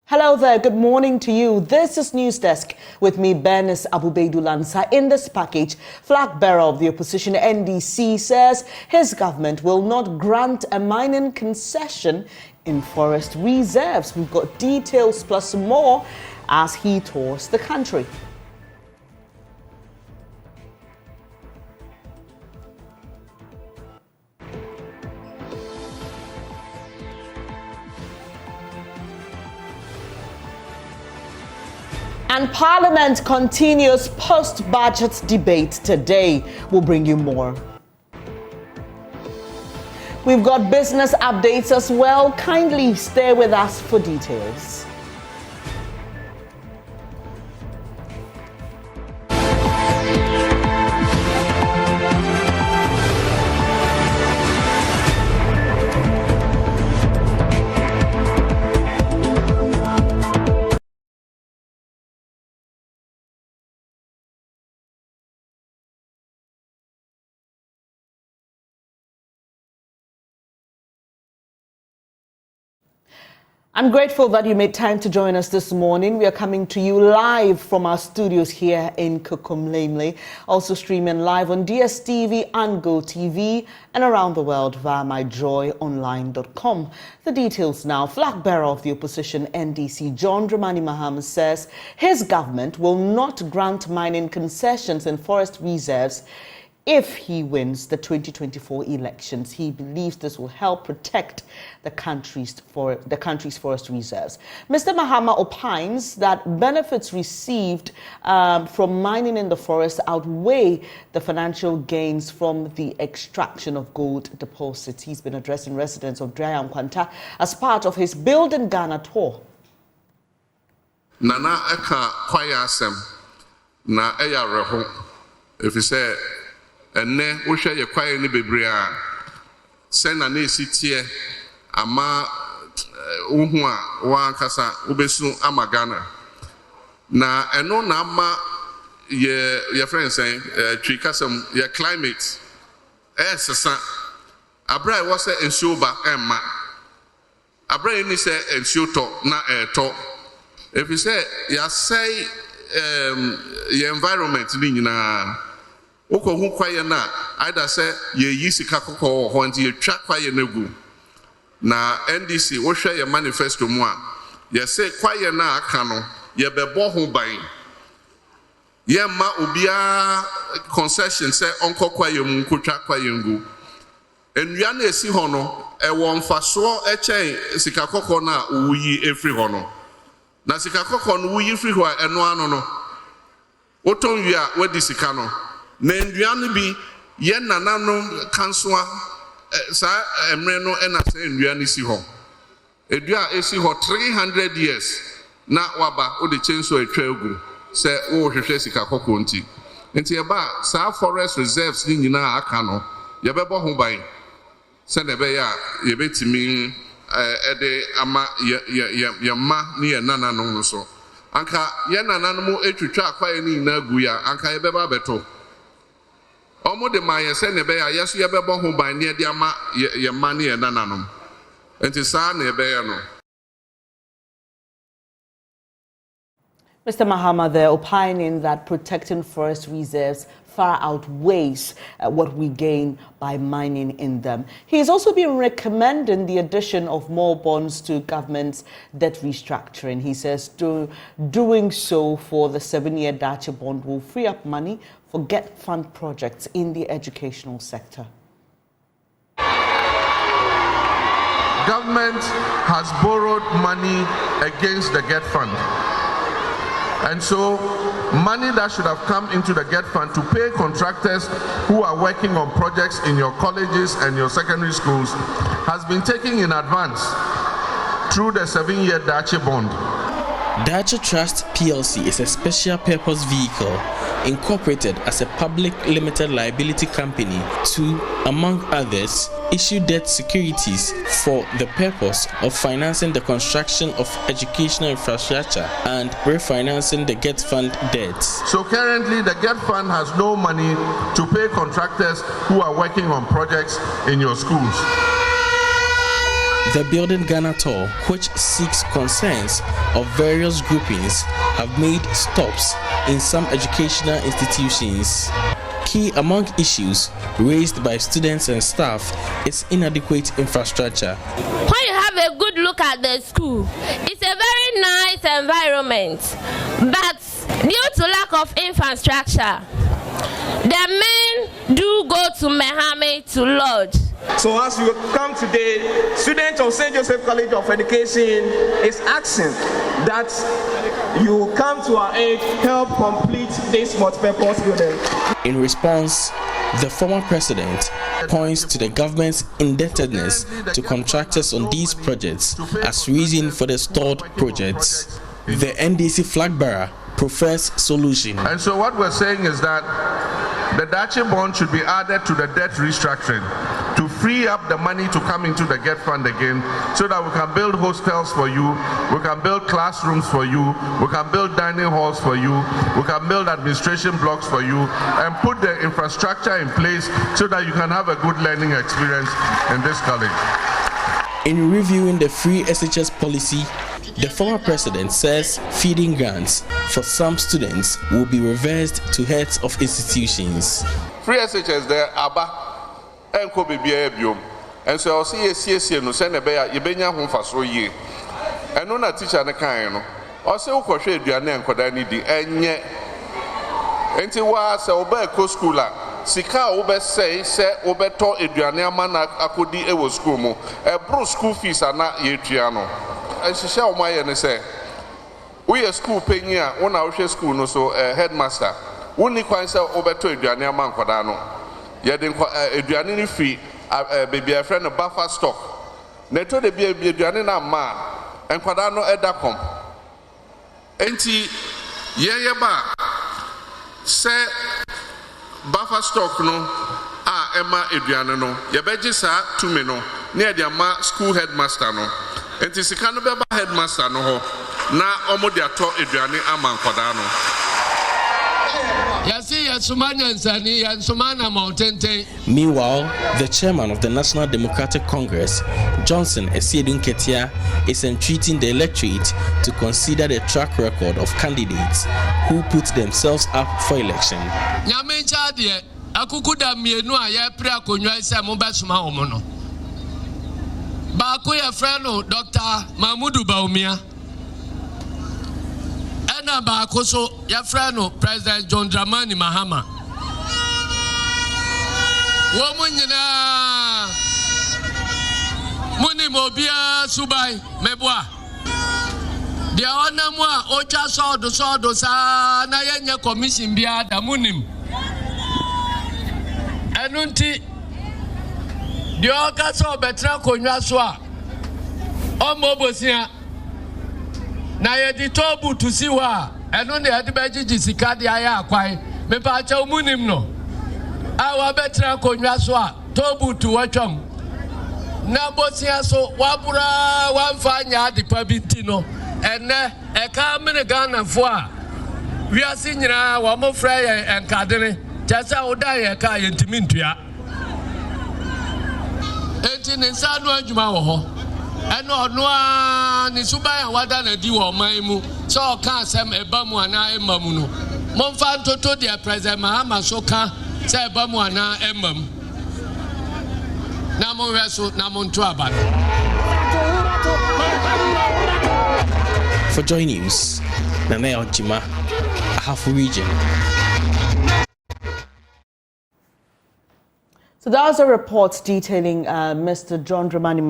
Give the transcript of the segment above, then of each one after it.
Hello there, good morning to you. This is News Desk with me, Bernice Abubeidu-Lansa. In this package, flag bearer of the opposition NDC says his government will not grant a mining concession in forest reserves. We've got details plus more as he tours the country. And Parliament continues post-budget debate today. We'll bring you more. We've got business updates as well. Kindly stay with us for details. I'm grateful that you made time to join us this morning. We are coming to you live from our studios here in Kukumlemle, also streaming live on DSTV and GoTV and around the world via myjoyonline.com. The details now. Flag bearer of the opposition NDC, John Dramani Mahama, says his government will not grant mining concessions in forest reserves if he wins the 2024 elections. He believes this will help protect the country's forest reserves. Mr. Mahama opines that benefits received from mining in the forest outweigh the financial gains from the extraction of gold deposits. He's been addressing residents of Dryam Kwanta as part of his Build in Ghana tour. Nana eka kwaya asem na eya reho if you say ene wo hwe ye kwaye ni bebre a se na na esitie ama uhu a wa nkasa obesu ama Ghana na eno na ama ye friend say twi kasam ye climate sesa abra wo se ensuo ba emma abra ni se ensuo to na to if you say ya say ye environment ni nyina Oko hu kwaye na either say ye yi sika kokko ho nti ye twa kwaye na gu na NDC wo hwe ye manifesto mu a ye say kwaye na aka no ye bebo ho ban ye ma obia concession say onko kwaye mu nkotwa kwaye ngu enua na esi ho no e wo mfaso e chen sika kokko na wuyi efri ho no na sika kokko no wuyi free ho eno ano no oton wi a wadi sika no na nduane bi ye nananom kansoa sa emre no na sa nduane si ho edua esi ho 300 years na waba o de chenso atwa egu se wo hwehwe sika kokko nti e ba sa forest reserves ni nyina aka no ye bebo ho ban se na be ya ye betimi ede ama ye ma ni ye nananom no so anka ye nananom etwitwa akwaye ni nyina gu ya anka ye beba beto Omo de ma yese ne be ya yeso ye bebo ho ban ne de ama ye ma ne ye nananom enti sa na be ye no. Mr. Mahama there opining that protecting forest reserves far outweighs what we gain by mining in them. He's also been recommending the addition of more bonds to government's debt restructuring. He says doing so for the 7-year Dacha bond will free up money for GET fund projects in the educational sector. Government has borrowed money against the GET fund. And so money that should have come into the GET fund to pay contractors who are working on projects in your colleges and your secondary schools has been taken in advance through the 7-year Dacha bond. Dacha Trust PLC is a special purpose vehicle incorporated as a public limited liability company to, among others, issue debt securities for the purpose of financing the construction of educational infrastructure and refinancing the GET fund debts. So currently the GET fund has no money to pay contractors who are working on projects in your schools. The Building Ghana tour, which seeks concerns of various groupings, have made stops in some educational institutions. Key among issues raised by students and staff is inadequate infrastructure. When you have a good look at the school, it's a very nice environment, but due to lack of infrastructure, the men do go to Mahama to lodge. So as you come today, students of St. Joseph College of Education is asking that you come to our aid, help complete this multipurpose building. In response, the former president points to the government's indebtedness to contractors on these projects as reason for the stalled projects. The NDC flag bearer prefers solution. And so what we're saying is that the Dachi bond should be added to the debt restructuring to free up the money to come into the GET fund again, so that we can build hostels for you, we can build classrooms for you, we can build dining halls for you, we can build administration blocks for you, and put the infrastructure in place so that you can have a good learning experience in this college. In reviewing the free SHS policy, the former president says feeding grants for some students will be reversed to heads of institutions. Free SHS there, Abba, and Kobe Biom. And so I'll see a CSC no send a bear, Yebenya home for so ye. And no teacher and a kind. Also, crochet Diana and Kodani di, and yet. And it was a Ober schooler. Sika Ober say, Oberto Adriana Mana Akodi Ewo school mo. A bro school fees are not Yetriano. And she shall my and say, we are school paying here, one hour school no so headmaster. Only quite so Oberto Adriana Man Kodano. Yet Adriani fee, baby a friend of buffer stock. Neto de be Adriana man, and Kodano Edacom. Enti Yeba say buffer stock no, Emma Adriana no, Yabejisa 2 men no, near the school headmaster no. And this is kind of a headmaster no ho. Na omo dia to aduane ama nkoda no. Meanwhile, the chairman of the National Democratic Congress, Johnson Esiedun Ketia, is entreating the electorate to consider the track record of candidates who put themselves up for election. Bakuya friend Dr. Mahmudu Baumia. Ena Bakoso, your friend President John Dramani Mahama. Womunina Muni Mobia Subai Mebwa. Dia wana mwa ocha sodo sa na yenye commission bia da munim. Enunti the Okaso Betra Konyaswa Omobosia Naya di Tobu to Siwa and only at the Beji Sikadi Aya Kwai Mepacha Munimno Our Betra Konyaswa Tobu to Wacham Nabosia so Wabura 1 fine di Pabitino and a Carmen Ghana for we are seeing Wamo Freya and Cardene Jasa Odaya Kai and Timintia. Enti nsanu adwuma wo ho eno ono ni suban wada na di wo man mu so ka asem eba mu ana ema mu no momfa ntoto de president Mahama so ka se eba mu ana ema mu na mo weso na mo nto aba. For JoyNews, Nana Ojima, Ahafu Region. So that was a report detailing Mr. John Dramani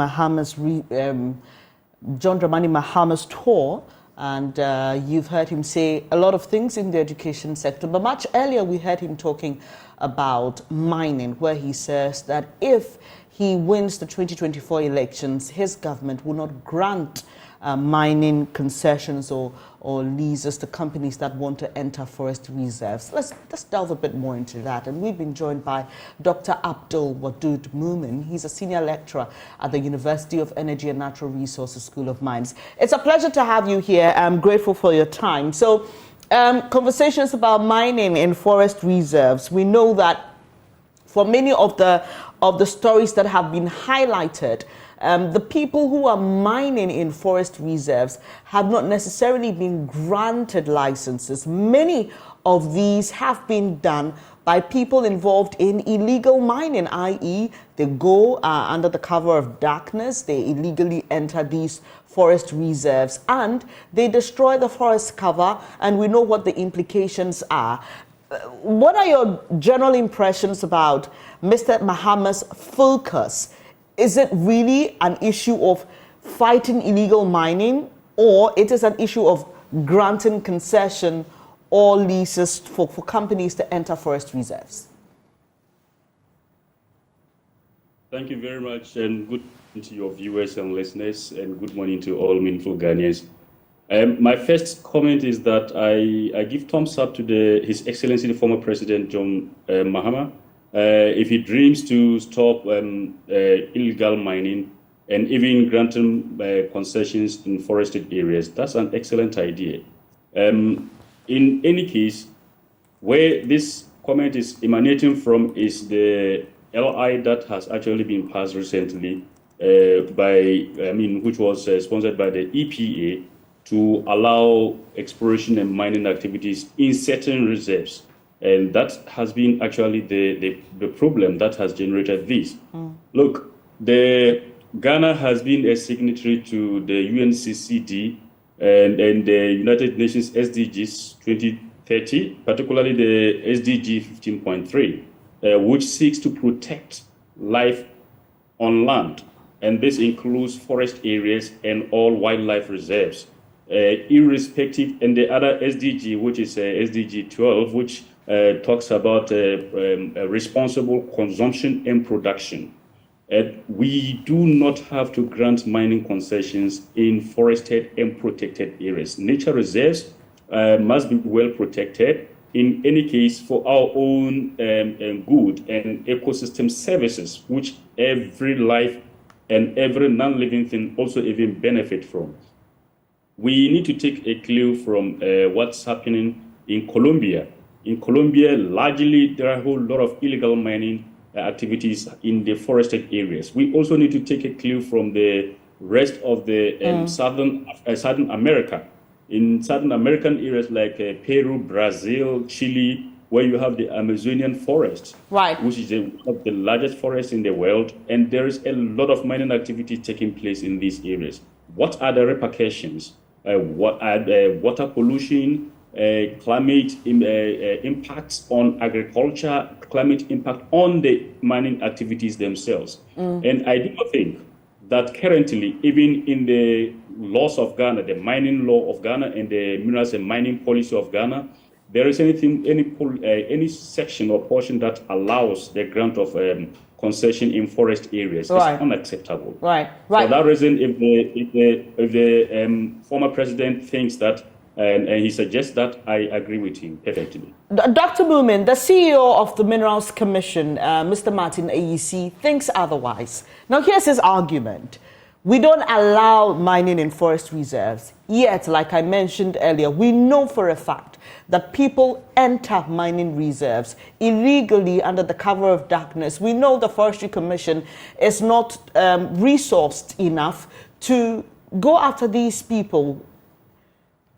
Mahama's tour, and you've heard him say a lot of things in the education sector. But much earlier, we heard him talking about mining, where he says that if he wins the 2024 elections, his government will not grant mining concessions or leases to companies that want to enter forest reserves. Let's delve a bit more into that. And we've been joined by Dr. Abdul Wadud Moomin. He's a senior lecturer at the University of Energy and Natural Resources School of Mines. It's a pleasure to have you here. I'm grateful for your time. So conversations about mining in forest reserves. We know that for many of the stories that have been highlighted, the people who are mining in forest reserves have not necessarily been granted licenses. Many of these have been done by people involved in illegal mining, i.e. they go under the cover of darkness, they illegally enter these forest reserves and they destroy the forest cover, and we know what the implications are. What are your general impressions about Mr. Mahama's focus? Is it really an issue of fighting illegal mining, or it is an issue of granting concession or leases for companies to enter forest reserves? Thank you very much, and good morning to your viewers and listeners, and good morning to all meaningful Ghanaians. My first comment is that I give thumbs up to His Excellency, the former President John Mahama. If he dreams to stop illegal mining and even granting concessions in forested areas, that's an excellent idea. In any case, where this comment is emanating from is the LI that has actually been passed recently which was sponsored by the EPA to allow exploration and mining activities in certain reserves. And that has been actually the problem that has generated this. Look, Ghana has been a signatory to the UNCCD and the United Nations SDGs 2030, particularly the SDG 15.3, which seeks to protect life on land. And this includes forest areas and all wildlife reserves, irrespective, and the other SDG, which is SDG 12, which talks about responsible consumption and production. We do not have to grant mining concessions in forested and protected areas. Nature reserves must be well protected. In any case, for our own good and ecosystem services, which every life and every non-living thing also even benefit from. We need to take a clue from what's happening in Colombia. In Colombia, largely, there are a whole lot of illegal mining activities in the forested areas. We also need to take a clue from the rest of the Southern America. In Southern American areas like Peru, Brazil, Chile, where you have the Amazonian forest, right, which is one of the largest forests in the world, and there is a lot of mining activity taking place in these areas. What are the repercussions? What are the water pollution, climate impacts on agriculture, climate impact on the mining activities themselves? And I do not think that currently, even in the laws of Ghana, the mining law of Ghana and the minerals and mining policy of Ghana, there is any section or portion that allows the grant of concession in forest areas. Right. It's unacceptable. Right. For that reason, if the former president thinks that and he suggests that, I agree with him perfectly. Dr. Moomin, the CEO of the Minerals Commission, Mr. Martin AEC, thinks otherwise. Now, here's his argument. We don't allow mining in forest reserves. Yet, like I mentioned earlier, we know for a fact that people enter mining reserves illegally under the cover of darkness. We know the Forestry Commission is not resourced enough to go after these people.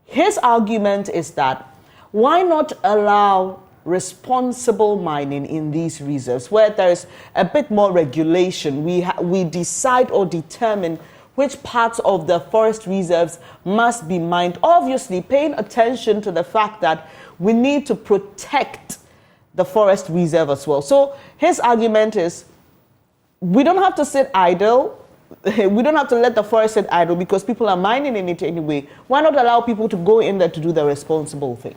His argument is that why not allow responsible mining in these reserves where there's a bit more regulation? We decide or determine which parts of the forest reserves must be mined, obviously paying attention to the fact that we need to protect the forest reserve as well. So his argument is we don't have to sit idle. We don't have to let the forest sit idle because people are mining in it anyway. Why not allow people to go in there to do the responsible thing?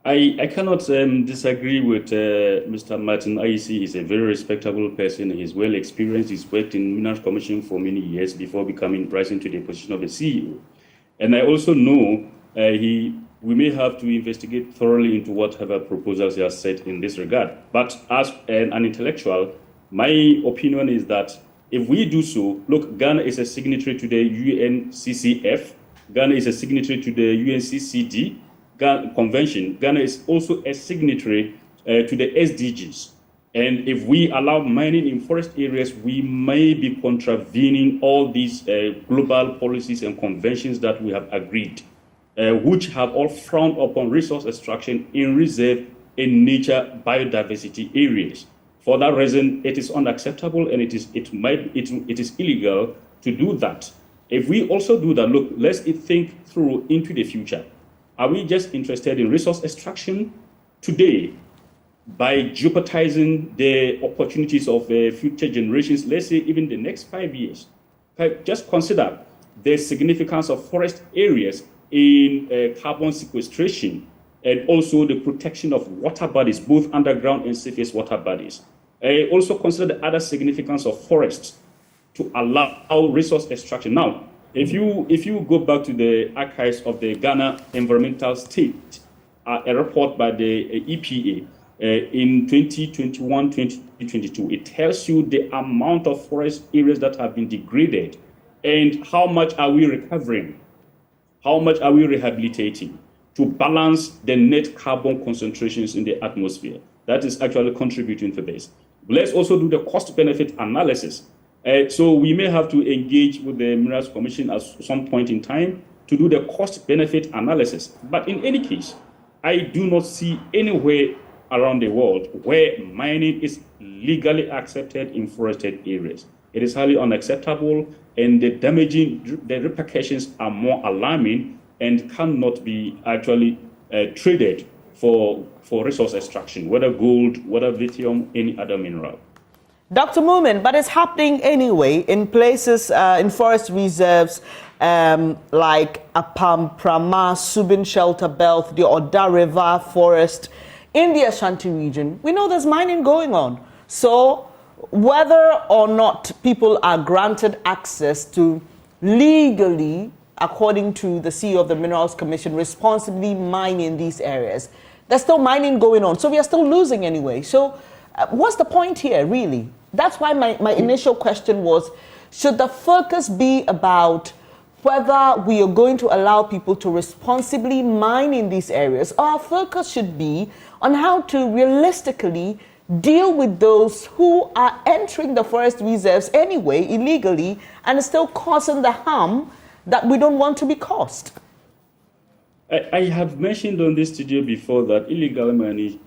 I cannot disagree with Mr. Martin AEC. He's a very respectable person. He's well experienced. He's worked in Minerals Commission for many years before rising to the position of a CEO. And I also know we may have to investigate thoroughly into whatever proposals he has set in this regard. But as an intellectual, my opinion is that if we do so, look, Ghana is a signatory to the UNCCF. Ghana is a signatory to the UNCCD Convention. Ghana is also a signatory to the SDGs. And if we allow mining in forest areas, we may be contravening all these global policies and conventions that we have agreed, which have all frowned upon resource extraction in reserve and nature biodiversity areas. For that reason, it is unacceptable and it is illegal to do that. If we also do that, look, let's think through into the future. Are we just interested in resource extraction today by jeopardizing the opportunities of future generations, let's say even the next 5 years? Just consider the significance of forest areas in carbon sequestration and also the protection of water bodies, both underground and surface water bodies. Also consider the other significance of forests to allow resource extraction. Now, if you go back to the archives of the Ghana Environmental State, a report by the EPA in 2021-2022, it tells you the amount of forest areas that have been degraded and how much are we recovering, how much are we rehabilitating to balance the net carbon concentrations in the atmosphere. That is actually contributing to this. Let's also do the cost-benefit analysis. So we may have to engage with the Minerals Commission at some point in time to do the cost-benefit analysis. But in any case, I do not see anywhere around the world where mining is legally accepted in forested areas. It is highly unacceptable, and the repercussions are more alarming and cannot be actually traded for resource extraction, whether gold, whether lithium, any other mineral. Dr. Moomin, but it's happening anyway in places, in forest reserves like Apamprama, Subin Shelter Belt, the Oda River Forest, in the Ashanti region. We know there's mining going on. So whether or not people are granted access to legally, according to the CEO of the Minerals Commission, responsibly mine in these areas, there's still mining going on. So we are still losing anyway. So what's the point here, really? That's why my initial question was, should the focus be about whether we are going to allow people to responsibly mine in these areas, or our focus should be on how to realistically deal with those who are entering the forest reserves anyway, illegally, and still causing the harm that we don't want to be caused? I have mentioned on this studio before that illegal mining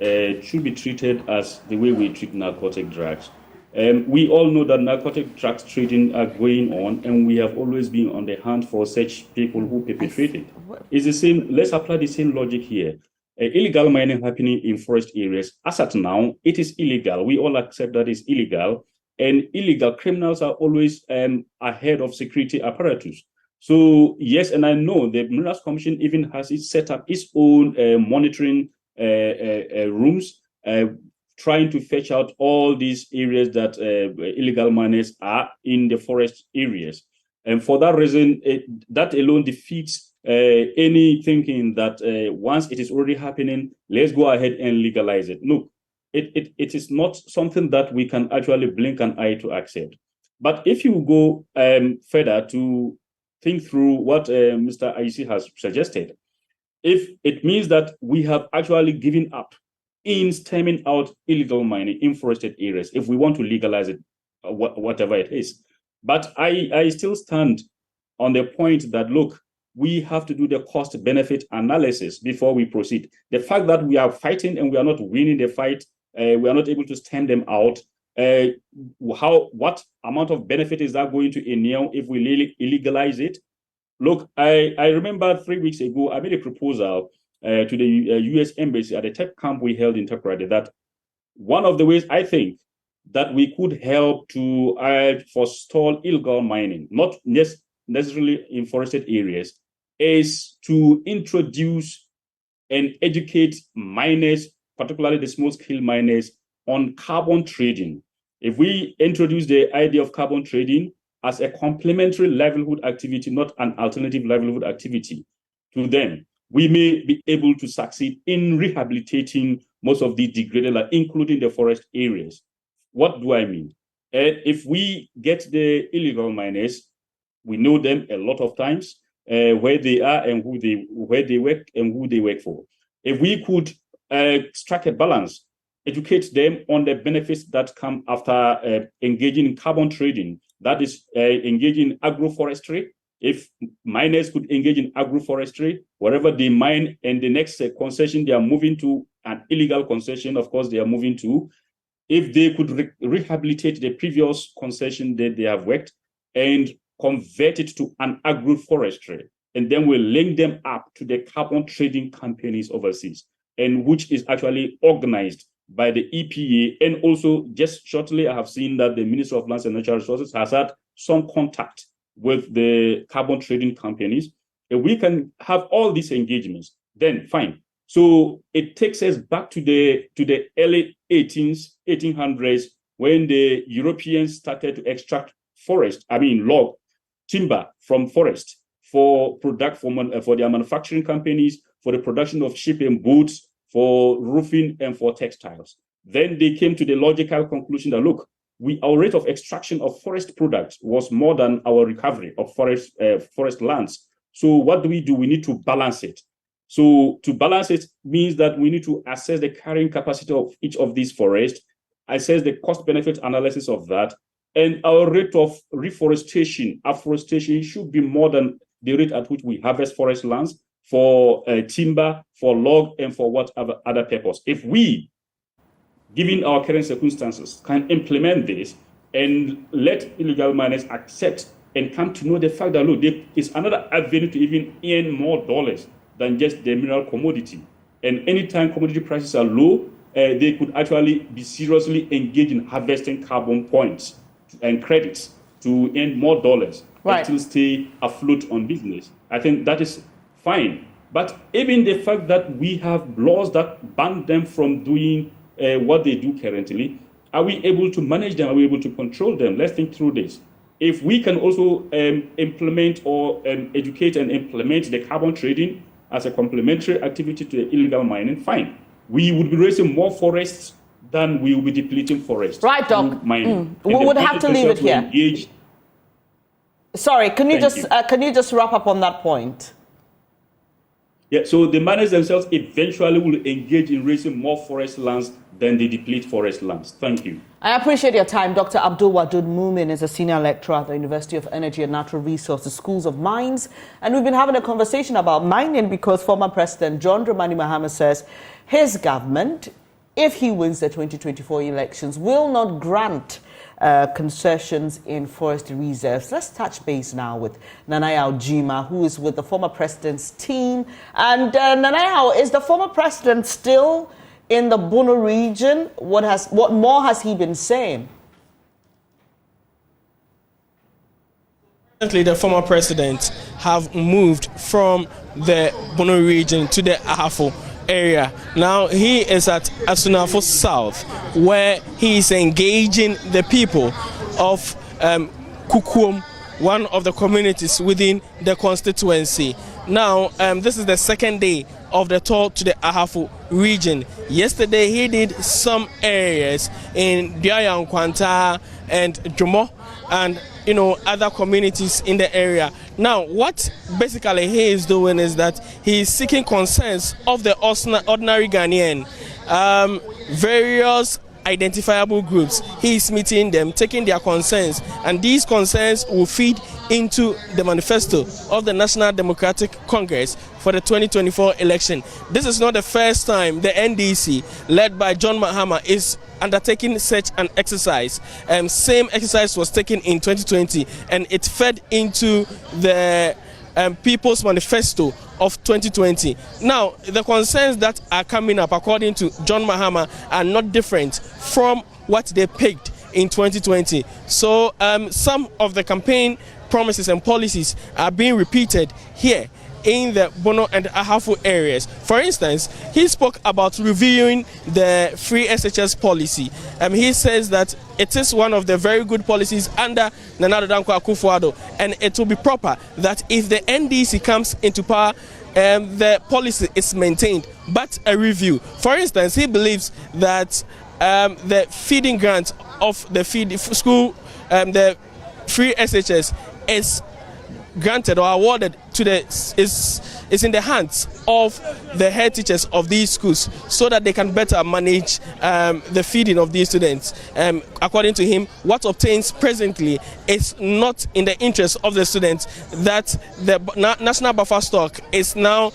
should be treated as the way we treat narcotic drugs. We all know that narcotic drugs trading are going on, and we have always been on the hunt for such people who perpetrate it. It's the same. Let's apply the same logic here. Illegal mining happening in forest areas, as at now, it is illegal. We all accept that it's illegal, and illegal criminals are always ahead of security apparatus. So yes, and I know the Minerals Commission even has set up its own monitoring rooms, trying to fetch out all these areas that illegal miners are in the forest areas. And for that reason, that alone defeats any thinking that once it is already happening, let's go ahead and legalize it. Look, it is not something that we can actually blink an eye to accept. But if you go further to think through what Mr. Aisi has suggested, if it means that we have actually given up in stemming out illegal mining in forested areas, if we want to legalize it, whatever it is. But I still stand on the point that, look, we have to do the cost-benefit analysis before we proceed. The fact that we are fighting and we are not winning the fight, we are not able to stem them out, what amount of benefit is that going to entail if we illegalize it? Look, I remember 3 weeks ago, I made a proposal to the U.S. Embassy at the tech camp we held in Takoradi that one of the ways I think that we could help to forestall illegal mining, not necessarily in forested areas, is to introduce and educate miners, particularly the small-scale miners, on carbon trading. If we introduce the idea of carbon trading as a complementary livelihood activity, not an alternative livelihood activity to them, we may be able to succeed in rehabilitating most of the degraded land, including the forest areas. What do I mean? If we get the illegal miners, we know them a lot of times, where they are and where they work and who they work for. If we could strike a balance, educate them on the benefits that come after engaging in carbon trading. That is engaging in agroforestry. If miners could engage in agroforestry, wherever they mine, and the next concession they are moving to, an illegal concession, of course, they are moving to, if they could rehabilitate the previous concession that they have worked and convert it to an agroforestry, and then we'll link them up to the carbon trading companies overseas, and which is actually organized by the EPA. And also, just shortly, I have seen that the Minister of Lands and Natural Resources has had some contact with the carbon trading companies. If we can have all these engagements, then fine. So it takes us back to the early 1800s, when the Europeans started to extract log, timber from forest for their manufacturing companies, for the production of ship and boats, for roofing and for textiles. Then they came to the logical conclusion that, look, our rate of extraction of forest products was more than our recovery of forest lands. So what do? We need to balance it. So to balance it means that we need to assess the carrying capacity of each of these forests, assess the cost-benefit analysis of that, and our rate of afforestation should be more than the rate at which we harvest forest lands for timber, for log, and for whatever other purpose. If we, given our current circumstances, can implement this and let illegal miners accept and come to know the fact that, look, there is another avenue to even earn more dollars than just the mineral commodity. And anytime commodity prices are low, they could actually be seriously engaged in harvesting carbon points and credits to earn more dollars, and still stay afloat on business. I think that is fine. But even the fact that we have laws that ban them from doing what they do currently, are we able to manage them? Are we able to control them? Let's think through this. If we can also implement or educate and implement the carbon trading as a complementary activity to the illegal mining, fine. We would be raising more forests than we will be depleting forests. Right, Doc. Mining. We would have to leave it here. Sorry, can you just wrap up on that point? Yeah, so the miners themselves eventually will engage in raising more forest lands than they deplete forest lands. Thank you. I appreciate your time. Dr. Abdul Wadud Mumin is a senior lecturer at the University of Energy and Natural Resources Schools of Mines. And we've been having a conversation about mining because former President John Dramani Mahama says his government, if he wins the 2024 elections, will not grant concessions in forest reserves. Let's touch base now with Nanaya Ojima, who is with the former president's team. And Nanaya, is the former president still in the Bono region? What more has he been saying? Currently, the former president have moved from the Bono region to the Ahafo area. Now he is at Asunafo South, where he is engaging the people of Kukuom, one of the communities within the constituency. Now, this is the second day of the tour to the Ahafo region. Yesterday, he did some areas in Diayankwanta and Jomo and other communities in the area. Now, what basically he is doing is that he is seeking concerns of the ordinary Ghanaian, various identifiable groups. He is meeting them, taking their concerns, and these concerns will feed into the manifesto of the National Democratic Congress for the 2024 election. This is not the first time the NDC, led by John Mahama, is undertaking such an exercise. Same exercise was taken in 2020, and it fed into the People's Manifesto of 2020. Now, the concerns that are coming up, according to John Mahama, are not different from what they picked in 2020. So some of the campaign promises and policies are being repeated here in the Bono and Ahafo areas. For instance, he spoke about reviewing the free SHS policy. He says that it is one of the very good policies under Nana Addo Dankwa Akufo-Addo, and it will be proper that if the NDC comes into power, the policy is maintained, but a review. For instance, he believes that the feeding grant of the school, the free SHS, is granted or awarded to the is in the hands of the head teachers of these schools so that they can better manage the feeding of these students. According to him, what obtains presently is not in the interest of the students, that the national buffer stock is now,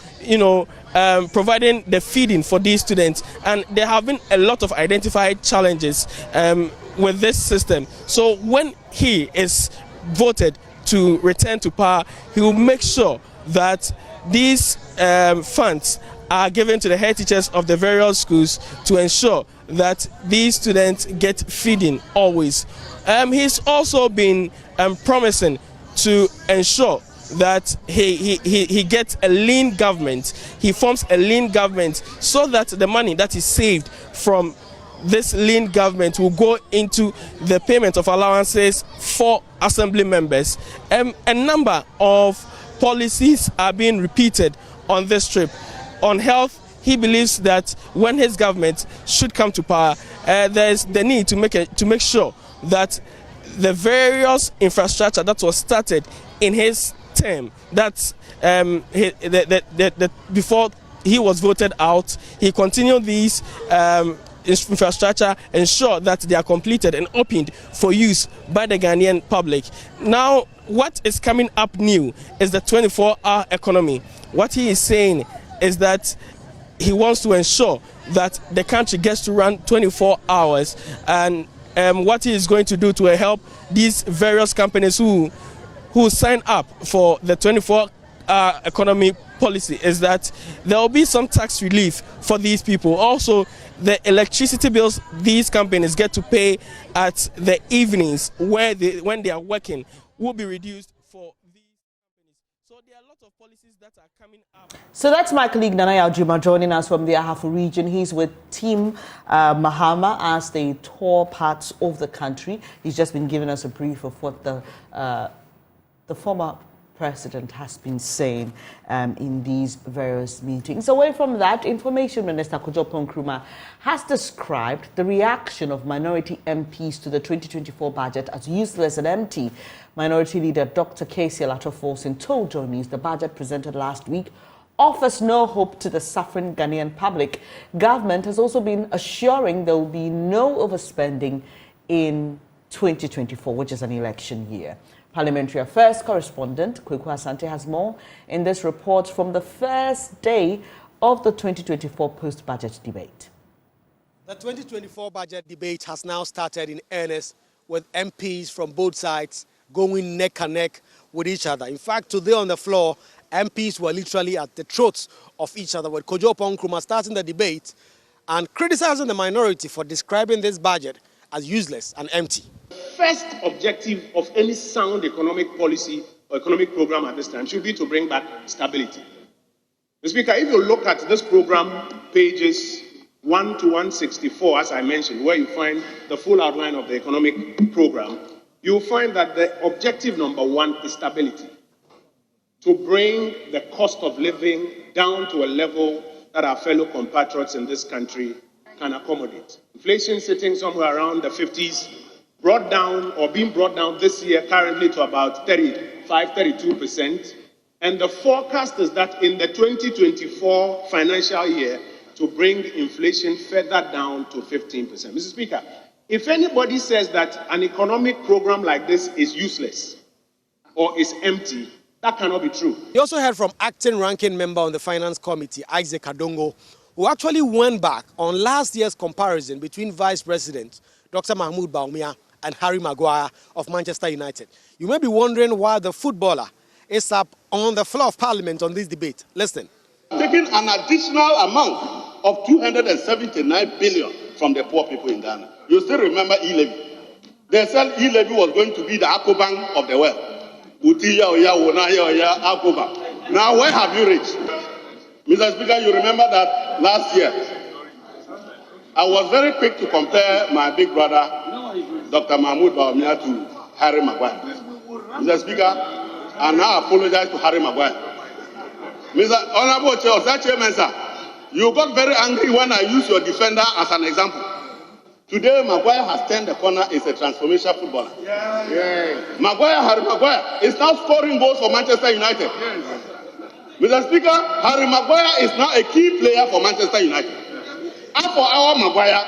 providing the feeding for these students, and there have been a lot of identified challenges with this system. So when he is voted to return to power, he will make sure that these funds are given to the head teachers of the various schools to ensure that these students get feeding always. He's also been promising to ensure that he gets a lean government. He forms a lean government so that the money that is saved from this lean government will go into the payment of allowances for assembly members. A number of policies are being repeated on this trip. On health, he believes that when his government should come to power, there is the need to make sure that the various infrastructure that was started in his term, that's before he was voted out, he continued these infrastructure, ensure that they are completed and opened for use by the Ghanaian public. Now, what is coming up new is the 24-hour economy. What he is saying is that he wants to ensure that the country gets to run 24 hours, and what he is going to do to help these various companies who sign up for the 24-hour economy policy is that there will be some tax relief for these people. Also, the electricity bills these companies get to pay at the evenings when they are working will be reduced for these companies. So there are a lot of policies that are coming up. So that's my colleague Nanaya Juma joining us from the Ahafo region. He's with Team Mahama as they tour parts of the country. He's just been giving us a brief of what the former president has been saying in these various meetings. Away from that, Information Minister Kojo Nkrumah has described the reaction of minority MPs to the 2024 budget as useless and empty. Minority Leader Dr. Casey Alatoforsin told JoyNews the budget presented last week offers no hope to the suffering Ghanaian public. Government has also been assuring there will be no overspending in 2024, which is an election year. Parliamentary Affairs correspondent Kweku Asante has more in this report from the first day of the 2024 post-budget debate. The 2024 budget debate has now started in earnest, with MPs from both sides going neck and neck with each other. In fact, today on the floor, MPs were literally at the throats of each other, with Kojo Nkrumah starting the debate and criticizing the minority for describing this budget as useless and empty. First objective of any sound economic policy or economic program at this time should be to bring back stability. Mr. Speaker, if you look at this program, pages 1 to 164, as I mentioned, where you find the full outline of the economic program, you'll find that the objective number one is stability. To bring the cost of living down to a level that our fellow compatriots in this country can accommodate. Inflation sitting somewhere around the 50s, brought down or being brought down this year currently to about 32%. And the forecast is that in the 2024 financial year to bring inflation further down to 15%. Mr. Speaker, if anybody says that an economic program like this is useless or is empty, that cannot be true. We also heard from acting ranking member on the Finance Committee, Isaac Adongo, who actually went back on last year's comparison between Vice President Dr. Mahmoud Bawumia and Harry Maguire of Manchester United. You may be wondering why the footballer is up on the floor of Parliament on this debate. Listen. Taking an additional amount of 279 billion from the poor people in Ghana. You still remember e-levy. They said e-levy was going to be the Akobank of the world. Now where have you reached? Mr. Speaker, you remember that last year, I was very quick to compare my big brother, Dr. Mahmoud Bawumia, to Harry Maguire. Mr. Speaker, I now apologize to Harry Maguire. Mr. Honorable Chairman, sir, you got very angry when I used your defender as an example. Today, Maguire has turned the corner, is a transformational footballer. Harry Maguire is now scoring goals for Manchester United. Mr. Speaker, Harry Maguire is now a key player for Manchester United. As for our Maguire,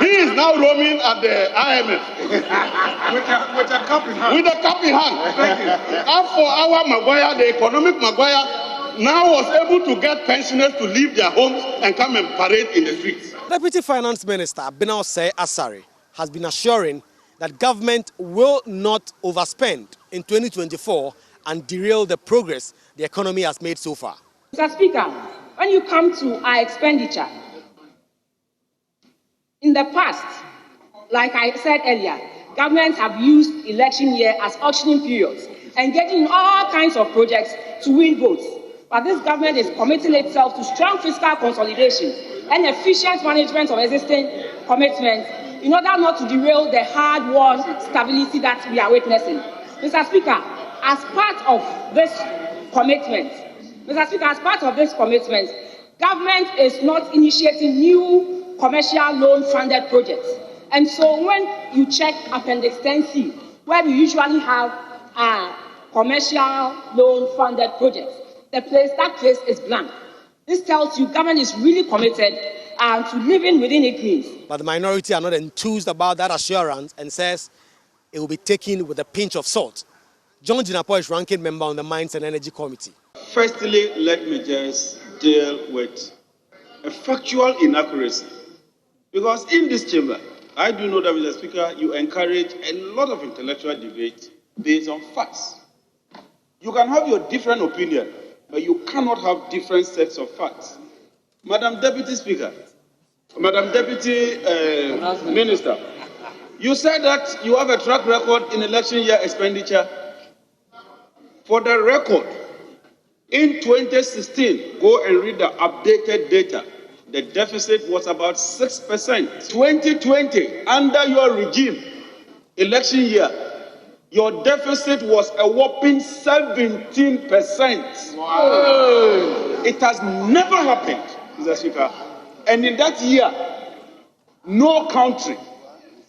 he is now roaming at the IMF. With a cup in hand. With a cup in hand. As for our Maguire, the economic Maguire, now was able to get pensioners to leave their homes and come and parade in the streets. Deputy Finance Minister Binause Asare has been assuring that government will not overspend in 2024 and derail the progress the economy has made so far. Mr. Speaker, when you come to our expenditure, in the past, like I said earlier, governments have used election year as auctioning periods, engaging in all kinds of projects to win votes. But this government is committing itself to strong fiscal consolidation and efficient management of existing commitments in order not to derail the hard-won stability that we are witnessing. Mr. Speaker, as part of this commitment, government is not initiating new commercial loan-funded projects. And so when you check Appendix 10C, where we usually have commercial loan-funded projects, that place is blank. This tells you government is really committed to living within its means. But the minority are not enthused about that assurance and says it will be taken with a pinch of salt. John Jinapo is ranking member on the Mines and Energy Committee. Firstly, let me just deal with a factual inaccuracy. Because in this chamber, I do know that, Mr. Speaker, you encourage a lot of intellectual debate based on facts. You can have your different opinion, but you cannot have different sets of facts. Madam Deputy Speaker, Madam Deputy Minister, you said that you have a track record in election year expenditure. For the record, in 2016, go and read the updated data. The deficit was about 6%. 2020, under your regime, election year, your deficit was a whopping 17%. Wow. It has never happened, Mr. Speaker. And in that year, no country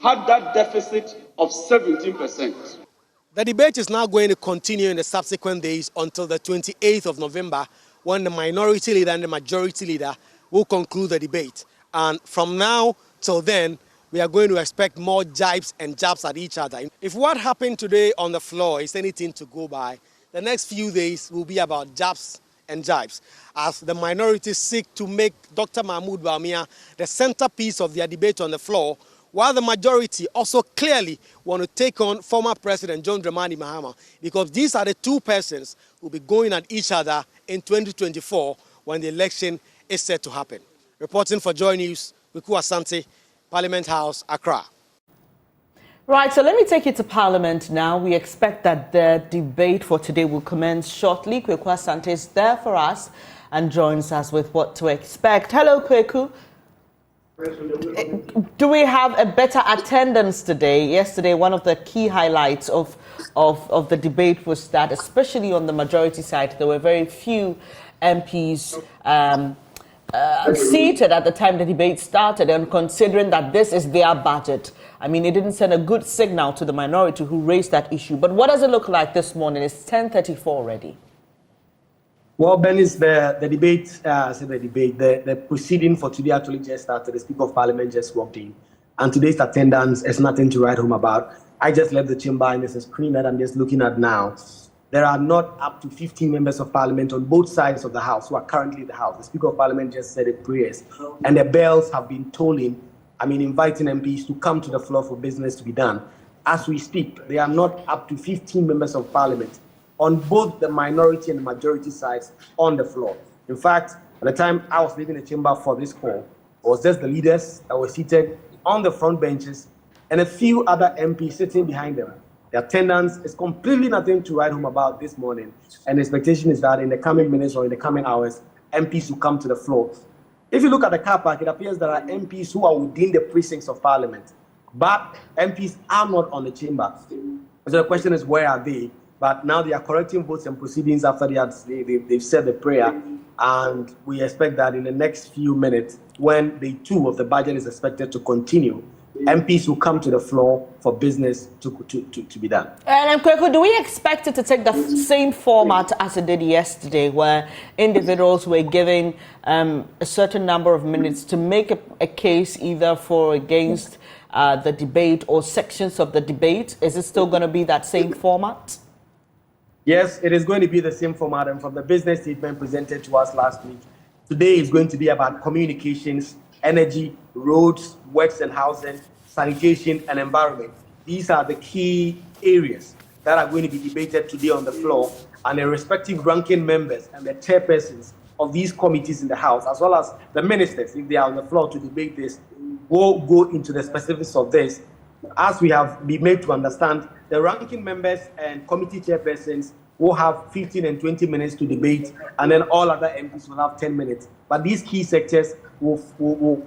had that deficit of 17%. The debate is now going to continue in the subsequent days until the 28th of November, when the minority leader and the majority leader will conclude the debate. And from now till then, we are going to expect more jibes and jabs at each other. If what happened today on the floor is anything to go by, the next few days will be about jabs and jibes, as the minorities seek to make Dr. Mahmoud Bawumia the centerpiece of their debate on the floor, while the majority also clearly want to take on former President John Dramani Mahama, because these are the two persons who will be going at each other in 2024 when the election is set to happen. Reporting for JoyNews, Wiku Asante, Parliament House, Accra. Right, so let me take you to Parliament now. We expect that the debate for today will commence shortly. Kweku Asante is there for us and joins us with what to expect. Hello, Kweku. Do we have a better attendance today? Yesterday, one of the key highlights of the debate was that, especially on the majority side, there were very few MPs seated at the time the debate started, and considering that this is their budget, I mean, it didn't send a good signal to the minority who raised that issue. But what does it look like this morning? It's 10:34 already. Well, Ben, is the proceeding for today actually just started. The Speaker of Parliament just walked in, and today's attendance is nothing to write home about. I just left the chamber, and there's a screen that I'm just looking at now. There are not up to 15 members of Parliament on both sides of the House who are currently in the House. The Speaker of Parliament just said the prayers, and the bells have been tolling, inviting MPs to come to the floor for business to be done. As we speak, there are not up to 15 members of Parliament on both the minority and the majority sides on the floor. In fact, by the time I was leaving the chamber for this call, it was just the leaders that were seated on the front benches and a few other MPs sitting behind them. The attendance is completely nothing to write home about this morning, and the expectation is that in the coming minutes or in the coming hours, MPs will come to the floor. If you look at the car park, it appears there are MPs who are within the precincts of Parliament, but MPs are not on the chamber. So the question is, where are they? But now they are correcting votes and proceedings after they've said the prayer, and we expect that in the next few minutes, when day 2 of the budget is expected to continue, MPs will come to the floor for business to be done. And Kweku, do we expect it to take the same format as it did yesterday, where individuals were given a certain number of minutes to make a case either for or against the debate or sections of the debate? Is it still going to be that same format? Yes, it is going to be the same format. And from the business statement presented to us last week, today is going to be about communications, energy, roads, works and housing, sanitation and environment. These are the key areas that are going to be debated today on the floor, and the respective ranking members and the chairpersons of these committees in the House, as well as the ministers, if they are on the floor to debate this, will go into the specifics of this. As we have been made to understand, the ranking members and committee chairpersons will have 15 and 20 minutes to debate, and then all other MPs will have 10 minutes. But these key sectors will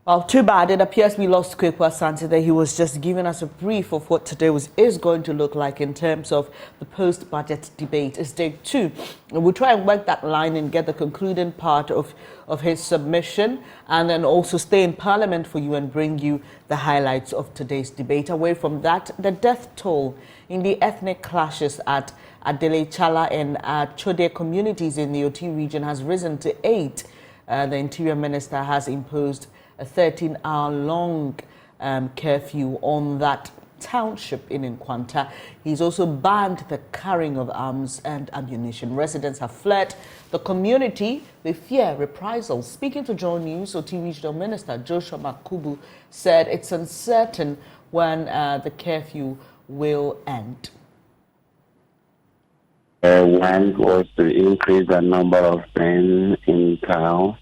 Well, too bad. It appears we lost Kweku Asante there. He was just giving us a brief of what today is going to look like in terms of the post-budget debate. It's day 2. And we'll try and work that line and get the concluding part of his submission, and then also stay in Parliament for you and bring you the highlights of today's debate. Away from that, the death toll in the ethnic clashes at Adele Chala and Chode communities in the Oti region has risen to 8. The Interior Minister has imposed a 13-hour-long curfew on that township in Nkwanta. He's also banned the carrying of arms and ammunition. Residents have fled the community with fear reprisals. Speaking to JoyNews, Oti Regional Minister Joshua Makubu said it's uncertain when the curfew will end. One was to increase the number of men in town,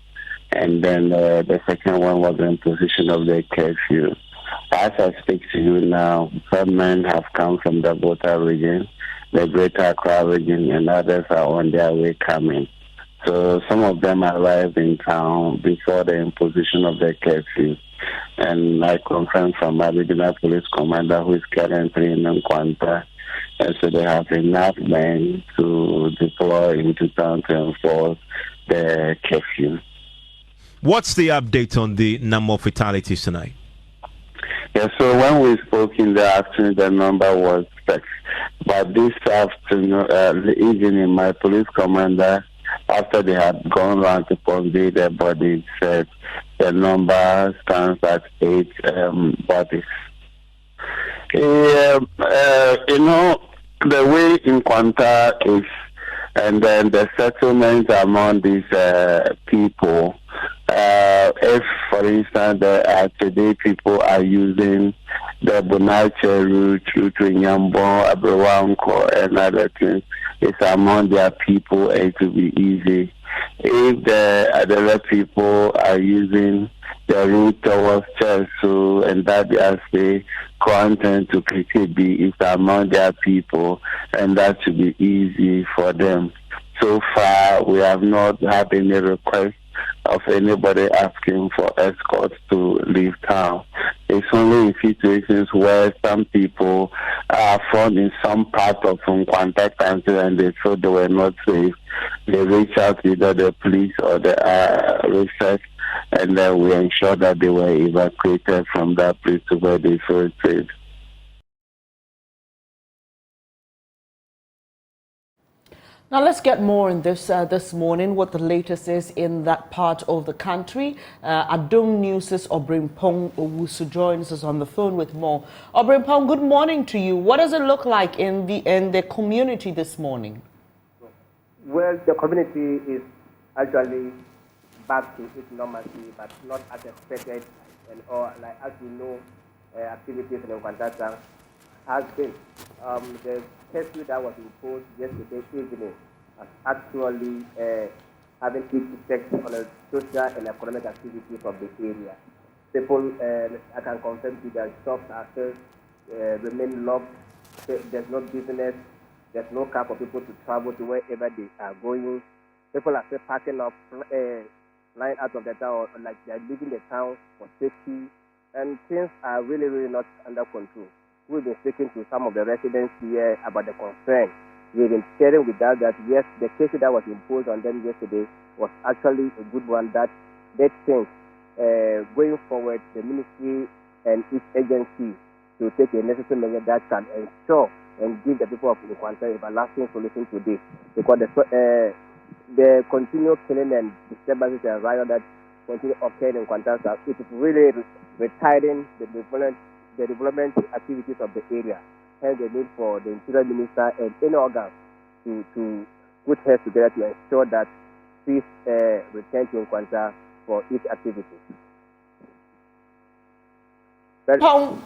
and then the second one was the imposition of the curfew. As I speak to you now, some men have come from the Volta region, the Greater Accra region, and others are on their way coming. So some of them arrived in town before the imposition of the curfew. And I confirmed from my regional police commander, who is currently in Nkwanta, and so they have enough men to deploy into town to enforce the curfew. What's the update on the number of fatalities tonight? Yeah, so when we spoke in the afternoon, the number was 6. But this afternoon, the evening, my police commander, after they had gone around to convey their bodies, said the number stands at 8 bodies. You know, the way in Nkwanta is, and then the settlements among these people, if, for instance, today people are using the Bonache route to Nyambo, Abrewanko, and other things, it's among their people, it will be easy. If the other people are using the route towards Chesu and that they are say content to KKB, it's among their people, and that should be easy for them. So far, we have not had any request of anybody asking for escorts to leave town. It's only in situations where some people are found in some part of Nkwanta country and they feel they were not safe. They reach out to either the police or the research, and then we ensure that they were evacuated from that place to where they feel safe. Now let's get more in this this morning, what the latest is in that part of the country. Adom News' Obrimpong Owusu joins us on the phone with more. Obrimpong, good morning to you. What does it look like in the community this morning? Well, the community is actually back to its normalcy, but not as expected, and or like as we know, activities in Nkwanta has been. The curfew that was imposed yesterday evening has actually having its effect on the social and economic activities of the area. People, I can confirm to you that shops are still remain locked. There's no business. There's no car for people to travel to wherever they are going. People are still packing up, lying out of the town, like they're leaving the town for safety, and things are really, really not under control. We've been speaking to some of the residents here about the concern. We've been sharing with us that yes, the case that was imposed on them yesterday was actually a good one, that they think going forward, the ministry and its agency to take a necessary measure that can ensure and give the people of Nkwanta a lasting solution to this. Because the continual killing and disturbances and riot that continue occurring in Nkwanta, it is really retarding the development activities of the area. Hence the need for the Interior Minister and any organ to put heads together to ensure that peace return to Nkwanta for its activities. Paul,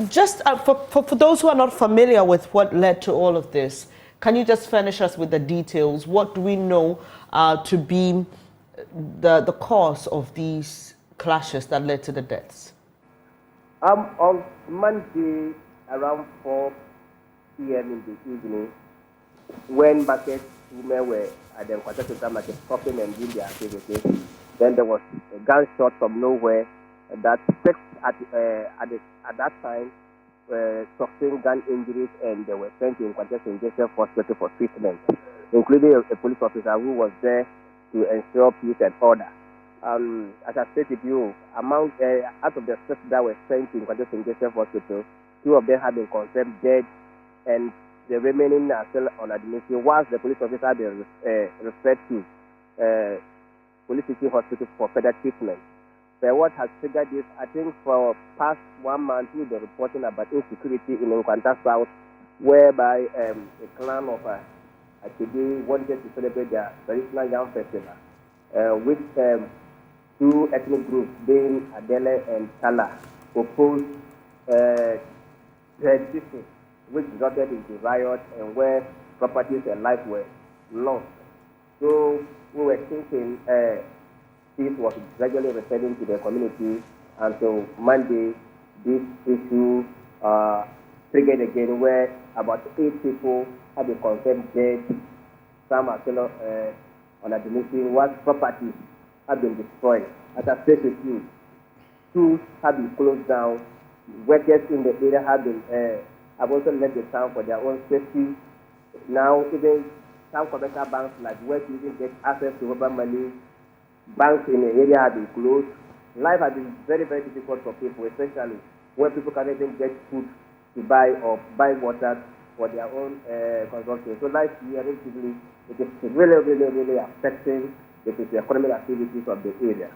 just for those who are not familiar with what led to all of this, can you just furnish us with the details? What do we know to be the cause of these clashes that led to the deaths? On Monday, around 4 p.m. in the evening, when market women were at the Nkwanta market shopping and doing their activities, then there was a gunshot from nowhere that six at that time sustained gun injuries, and they were sent to Nkwanta St. Joseph Hospital for treatment, including a police officer who was there to ensure peace and order. As I said to you, out of the six that were sent to Nkwanta St. Joseph Hospital, 2 of them have been confirmed dead, and the remaining are still on admission, whilst the police officer had been referred to Police City Hospital for further treatment. But what has triggered this, I think for past 1 month, we've been reporting about insecurity in Nkwanta South, whereby a clan of Akidi wanted to celebrate their traditional yam festival, with 2 ethnic groups, being Adele and Tala, opposed tradition, which resulted into riots and where properties and lives were lost. So we were thinking peace was gradually returning to the community until Monday this issue triggered again, where about 8 people have been confirmed dead. Some are still on admission, while properties have been destroyed. As I said with you, schools have been closed down. Workers in the area have also left the town for their own safety. Now, even some commercial banks, like where you even get access to mobile money, banks in the area have been closed. Life has been very, very difficult for people, especially where people can't even get food to buy or buy water for their own consumption. So life here, relatively, it is really, really, really affecting the economic activities of the area.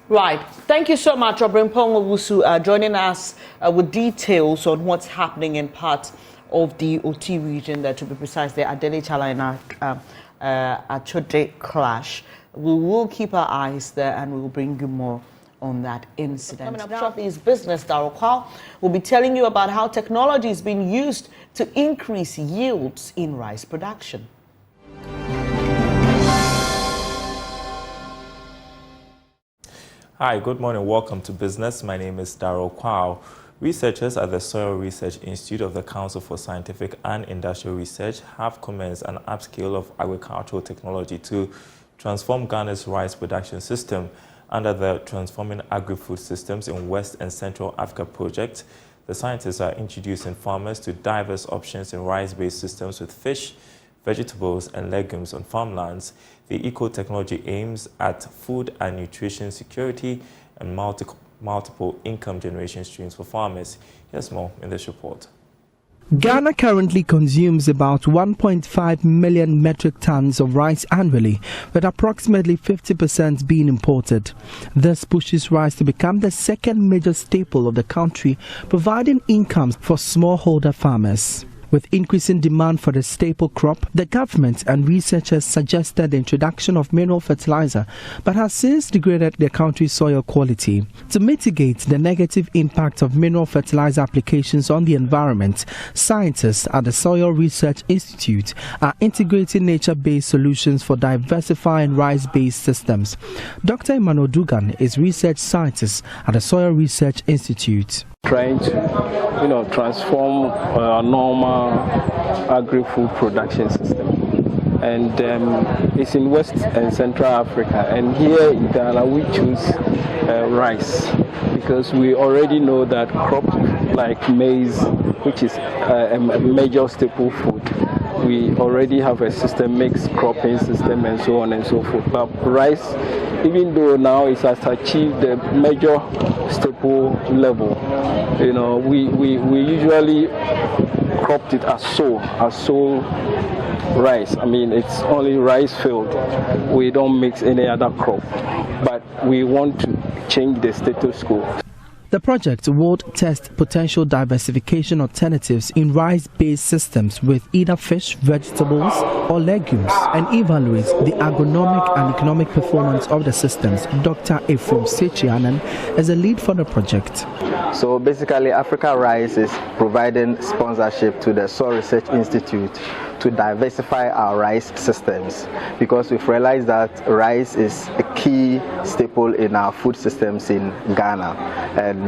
Right. Thank you so much, Obrimpong Owusu, joining us with details on what's happening in parts of the OT region, to be precise, the Adele Chala and Achode clash. We will keep our eyes there and we will bring you more on that incident. Coming up shortly is Business. Darryl Kwao will be telling you about how technology is being used to increase yields in rice production. Hi, good morning. Welcome to Business. My name is Darryl Kwao. Researchers at the Soil Research Institute of the Council for Scientific and Industrial Research have commenced an upscale of agricultural technology to transform Ghana's rice production system under the Transforming Agri-Food Systems in West and Central Africa project. The scientists are introducing farmers to diverse options in rice-based systems with fish, vegetables and legumes on farmlands. The eco-technology aims at food and nutrition security and multiple income generation streams for farmers. Here's more in this report. Ghana currently consumes about 1.5 million metric tons of rice annually, with approximately 50% being imported. This pushes rice to become the second major staple of the country, providing incomes for smallholder farmers. With increasing demand for the staple crop, the government and researchers suggested the introduction of mineral fertilizer, but has since degraded the country's soil quality. To mitigate the negative impact of mineral fertilizer applications on the environment, scientists at the Soil Research Institute are integrating nature-based solutions for diversifying rice-based systems. Dr. Emmanuel Dugan is research scientist at the Soil Research Institute. Trying to, transform a normal agri-food production system, and it's in West and Central Africa. And here in Ghana, we choose rice because we already know that crops like maize, which is a major staple food, we already have a system, mixed cropping system, and so on and so forth. But rice, even though now it has achieved the major staple level, we usually cropped it as sole rice. I mean, it's only rice field. We don't mix any other crop, but we want to change the status quo. The project would test potential diversification alternatives in rice-based systems with either fish, vegetables, or legumes, and evaluate the agronomic and economic performance of the systems. Dr. Ephraim Sechianan is a lead for the project. So basically, Africa Rice is providing sponsorship to the Soil Research Institute to diversify our rice systems, because we've realized that rice is a key staple in our food systems in Ghana, and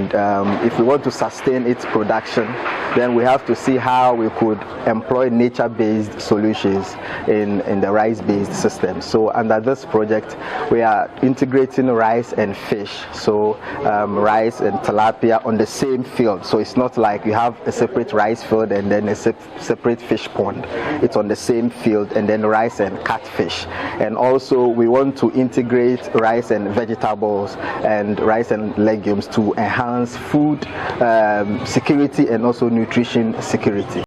if we want to sustain its production, then we have to see how we could employ nature-based solutions in the rice-based system. So under this project, we are integrating rice and fish, so rice and tilapia on the same field. So it's not like you have a separate rice field and then a separate fish pond. It's on the same field, and then rice and catfish. And also we want to integrate rice and vegetables and rice and legumes to enhance food security and also nutrition security.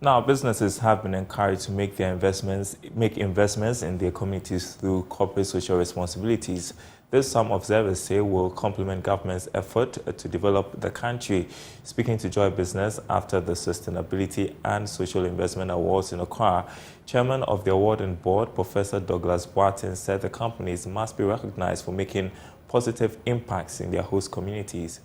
Now, businesses have been encouraged to make investments in their communities through corporate social responsibilities. This, some observers say, will complement government's effort to develop the country. Speaking to Joy Business after the Sustainability and Social Investment Awards in Accra, Chairman of the awarding board, Professor Douglas Boatin, said the companies must be recognized for making positive impacts in their host communities.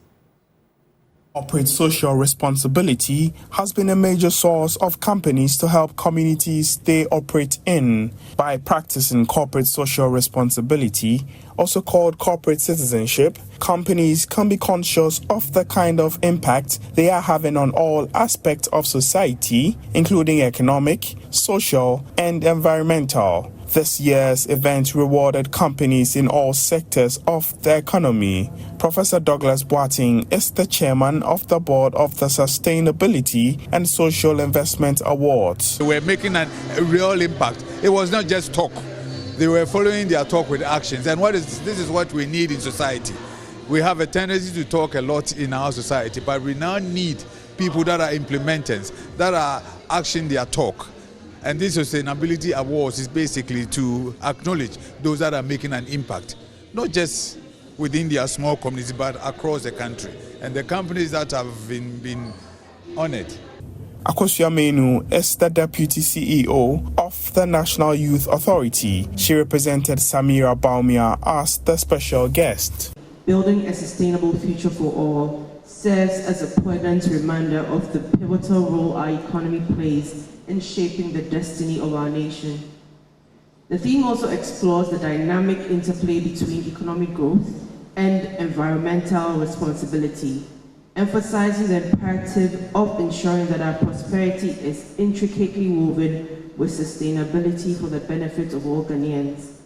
Corporate social responsibility has been a major source of companies to help communities they operate in. By practicing corporate social responsibility, also called corporate citizenship, companies can be conscious of the kind of impact they are having on all aspects of society, including economic, social, and environmental. This year's event rewarded companies in all sectors of the economy. Professor Douglas Boatin is the chairman of the board of the Sustainability and Social Investment Awards. They were making a real impact. It was not just talk. They were following their talk with actions. And this is what we need in society. We have a tendency to talk a lot in our society, but we now need people that are implementers, that are actioning their talk. And this Sustainability Awards is basically to acknowledge those that are making an impact, not just within their small community, but across the country. And the companies that have been honored. Akosua Menu is the Deputy CEO of the National Youth Authority. She represented Samira Baumia as the special guest. Building a sustainable future for all serves as a poignant reminder of the pivotal role our economy plays in shaping the destiny of our nation. The theme also explores the dynamic interplay between economic growth and environmental responsibility, emphasizing the imperative of ensuring that our prosperity is intricately woven with sustainability for the benefit of all Ghanaians.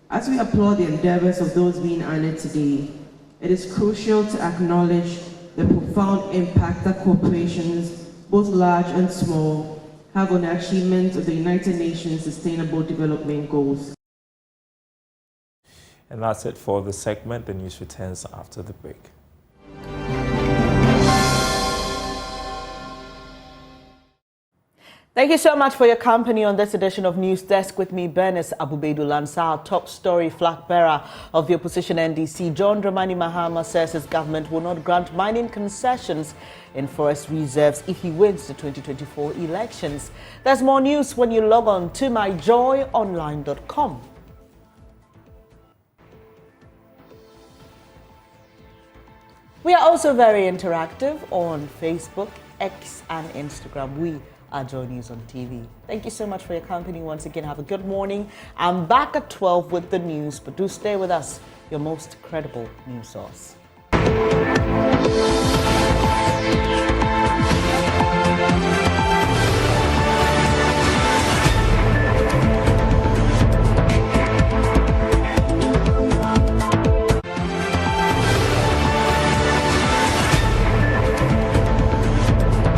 As we applaud the endeavors of those being honored today, it is crucial to acknowledge the profound impact that corporations, both large and small, have on the achievement of the United Nations Sustainable Development Goals. And that's it for the segment. The news returns after the break. Thank you so much for your company on this edition of News Desk. With me, Bernice Abubedu Lansa. Our top story, flag bearer of the opposition NDC, John Dramani Mahama, says his government will not grant mining concessions in forest reserves if he wins the 2024 elections. There's more news when you log on to myjoyonline.com. We are also very interactive on Facebook, X, and Instagram. We are JoyNews on TV. Thank you so much for your company. Once again, have a good morning. I'm back at 12 with the news, but do stay with us, your most credible news source.